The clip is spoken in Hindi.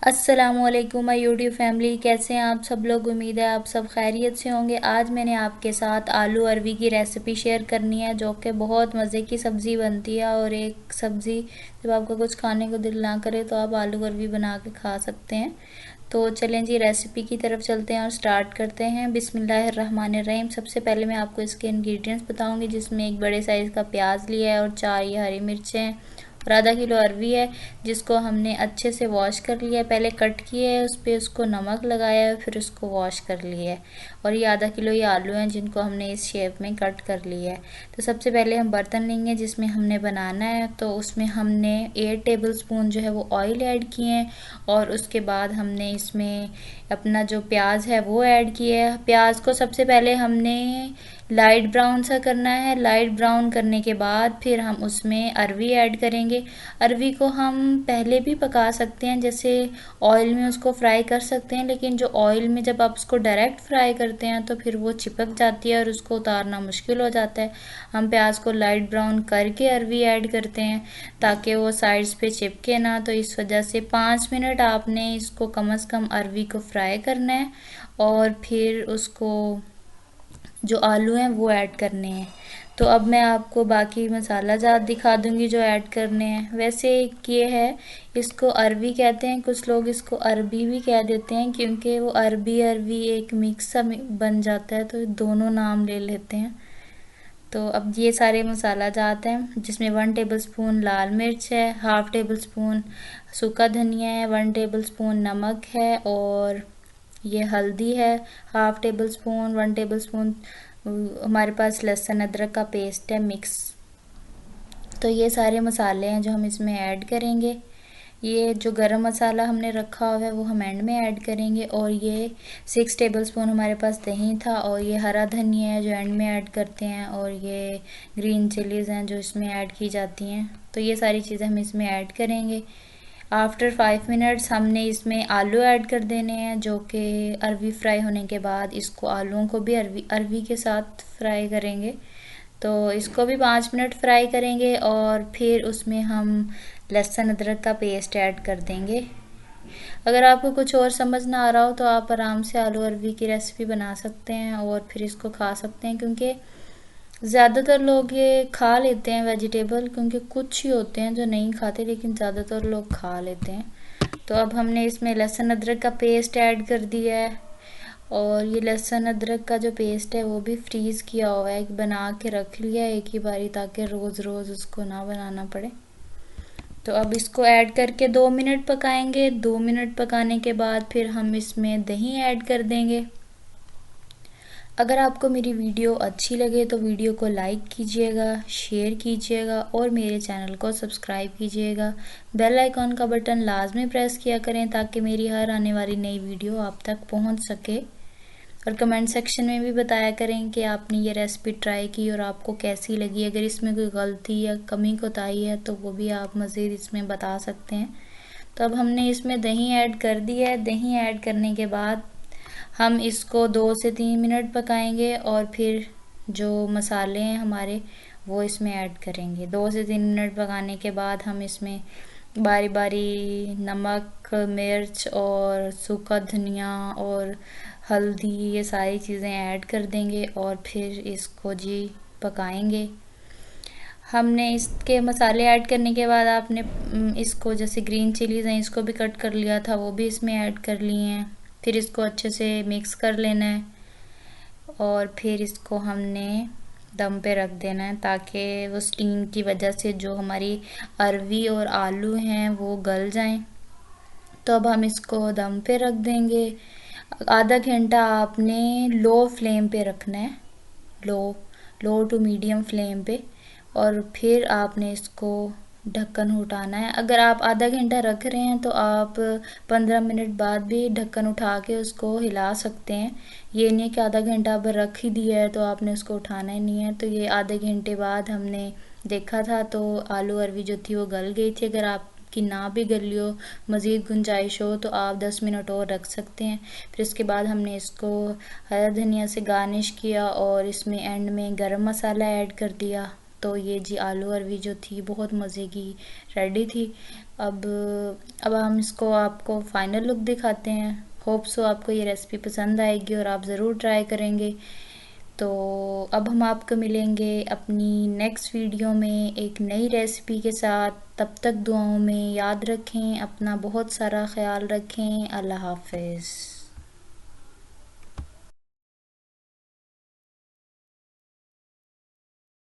अस्सलामुअलैकुम माय यूट्यूब फैमिली, कैसे हैं आप सब लोग। उम्मीद है आप सब खैरियत से होंगे। आज मैंने आपके साथ आलू अरवी की रेसिपी शेयर करनी है, जो कि बहुत मज़े की सब्ज़ी बनती है। और एक सब्ज़ी जब आपका कुछ खाने को दिल ना करे तो आप आलू अरवी बना के खा सकते हैं। तो चलें जी, रेसिपी की तरफ चलते हैं और स्टार्ट करते हैं। बिस्मिल्लाहिर्रहमानिर्रहीम। सबसे पहले मैं आपको इसके इंग्रेडिएंट्स बताऊंगी, जिसमें एक बड़े साइज़ का प्याज लिया है और 4 ये हरी मिर्चें हैं और आधा किलो अरवी है, जिसको हमने अच्छे से वॉश कर लिया है। पहले कट किया है, उस पर उसको नमक लगाया है, फिर उसको वॉश कर लिया है। और ये आधा किलो ये आलू हैं, जिनको हमने इस शेप में कट कर लिया है। तो सबसे पहले हम बर्तन लेंगे जिसमें हमने बनाना है। तो उसमें हमने 8 टेबल स्पून जो है वो ऑयल ऐड किए हैं, और उसके बाद हमने इसमें अपना जो प्याज है वो ऐड किया है। प्याज को सबसे पहले हमने लाइट ब्राउन सा करना है। लाइट ब्राउन करने के बाद फिर हम उसमें अरवी ऐड करेंगे। अरवी को हम पहले भी पका सकते हैं, जैसे ऑयल में उसको फ्राई कर सकते हैं, लेकिन जो ऑयल में जब आप उसको डायरेक्ट फ्राई करते हैं तो फिर वो चिपक जाती है और उसको उतारना मुश्किल हो जाता है। हम प्याज को लाइट ब्राउन करके अरवी ऐड करते हैं ताकि वो साइड्स पे चिपके ना। तो इस वजह से 5 मिनट आपने इसको कम से कम अरवी को फ्राई करना है, और फिर उसको जो आलू हैं वो ऐड करने हैं। तो अब मैं आपको बाकी मसाला जात दिखा दूंगी जो ऐड करने हैं। वैसे ये है, इसको अरवी कहते हैं, कुछ लोग इसको अरबी भी कह देते हैं, क्योंकि वो अरबी अरवी एक मिक्स सा बन जाता है, तो दोनों नाम ले लेते हैं। तो अब ये सारे मसाला जात हैं, जिसमें 1 टेबल स्पून लाल मिर्च है, हाफ़ टेबल स्पून सूखा धनिया है, 1 टेबल स्पून नमक है, और ये हल्दी है half table spoon, 1 table spoon हमारे पास लहसुन अदरक का पेस्ट है मिक्स। तो ये सारे मसाले हैं जो हम इसमें ऐड करेंगे। ये जो गरम मसाला हमने रखा हुआ है वो हम एंड में ऐड करेंगे। और ये 6 टेबल स्पून हमारे पास दही था, और ये हरा धनिया है जो एंड में ऐड करते हैं, और ये ग्रीन चिलीज़ हैं जो इसमें ऐड की जाती हैं। तो ये सारी चीज़ें हम इसमें ऐड करेंगे। आफ्टर 5 मिनट्स हमने इसमें आलू ऐड कर देने हैं, जो कि अरवी फ्राई होने के बाद इसको आलूओं को भी अरवी के साथ फ्राई करेंगे। तो इसको भी 5 मिनट फ्राई करेंगे, और फिर उसमें हम लहसुन अदरक का पेस्ट ऐड कर देंगे। अगर आपको कुछ और समझ ना आ रहा हो तो आप आराम से आलू अरवी की रेसिपी बना सकते हैं और फिर इसको खा सकते हैं, क्योंकि ज़्यादातर लोग ये खा लेते हैं वेजिटेबल, क्योंकि कुछ ही होते हैं जो नहीं खाते, लेकिन ज़्यादातर लोग खा लेते हैं। तो अब हमने इसमें लहसुन अदरक का पेस्ट ऐड कर दिया है, और ये लहसुन अदरक का जो पेस्ट है वो भी फ्रीज़ किया हुआ है, बना के रख लिया है एक ही बारी, ताकि रोज़ रोज़ उसको ना बनाना पड़े। तो अब इसको ऐड करके 2 मिनट पकाएंगे। 2 मिनट पकाने के बाद फिर हम इसमें दही ऐड कर देंगे। अगर आपको मेरी वीडियो अच्छी लगे तो वीडियो को लाइक कीजिएगा, शेयर कीजिएगा, और मेरे चैनल को सब्सक्राइब कीजिएगा। बेल आइकॉन का बटन लाजमी प्रेस किया करें ताकि मेरी हर आने वाली नई वीडियो आप तक पहुंच सके। और कमेंट सेक्शन में भी बताया करें कि आपने ये रेसिपी ट्राई की और आपको कैसी लगी। अगर इसमें कोई गलती या कमी कोताही है तो वो भी आप मज़ीद इसमें बता सकते हैं। तो अब हमने इसमें दही ऐड कर दिया है। दही ऐड करने के बाद हम इसको 2 से 3 मिनट पकाएंगे, और फिर जो मसाले हैं हमारे वो इसमें ऐड करेंगे। 2 से 3 मिनट पकाने के बाद हम इसमें बारी बारी नमक, मिर्च और सूखा धनिया और हल्दी, ये सारी चीज़ें ऐड कर देंगे, और फिर इसको जी पकाएंगे। हमने इसके मसाले ऐड करने के बाद आपने इसको, जैसे ग्रीन चिलीज़ हैं इसको भी कट कर लिया था, वो भी इसमें ऐड कर लिए हैं। फिर इसको अच्छे से मिक्स कर लेना है, और फिर इसको हमने दम पे रख देना है, ताकि वो स्टीम की वजह से जो हमारी अरवी और आलू हैं वो गल जाएं। तो अब हम इसको दम पे रख देंगे। आधा घंटा आपने लो फ्लेम पे रखना है, लो लो टू मीडियम फ्लेम पे, और फिर आपने इसको ढक्कन उठाना है। अगर आप आधा घंटा रख रहे हैं तो आप 15 मिनट बाद भी ढक्कन उठा के उसको हिला सकते हैं। ये नहीं कि आधा घंटा अब रख ही दिया है तो आपने उसको उठाना ही नहीं है। तो ये आधे घंटे बाद हमने देखा था तो आलू अरवी जो थी वो गल गई थी। अगर आप कि ना भी गली हो, मज़ीद गुंजाइश हो, तो आप 10 मिनट और रख सकते हैं। फिर इसके बाद हमने इसको हरा धनिया से गार्निश किया, और इसमें एंड में गरम मसाला ऐड कर दिया। तो ये जी आलू अरवी जो थी बहुत मज़े की रेडी थी। अब अब हम इसको आपको फ़ाइनल लुक दिखाते हैं। होप सो आपको ये रेसिपी पसंद आएगी और आप ज़रूर ट्राई करेंगे। तो अब हम आपको मिलेंगे अपनी नेक्स्ट वीडियो में एक नई रेसिपी के साथ। तब तक दुआओं में याद रखें, अपना बहुत सारा ख्याल रखें। अल्लाह हाफ़िज़।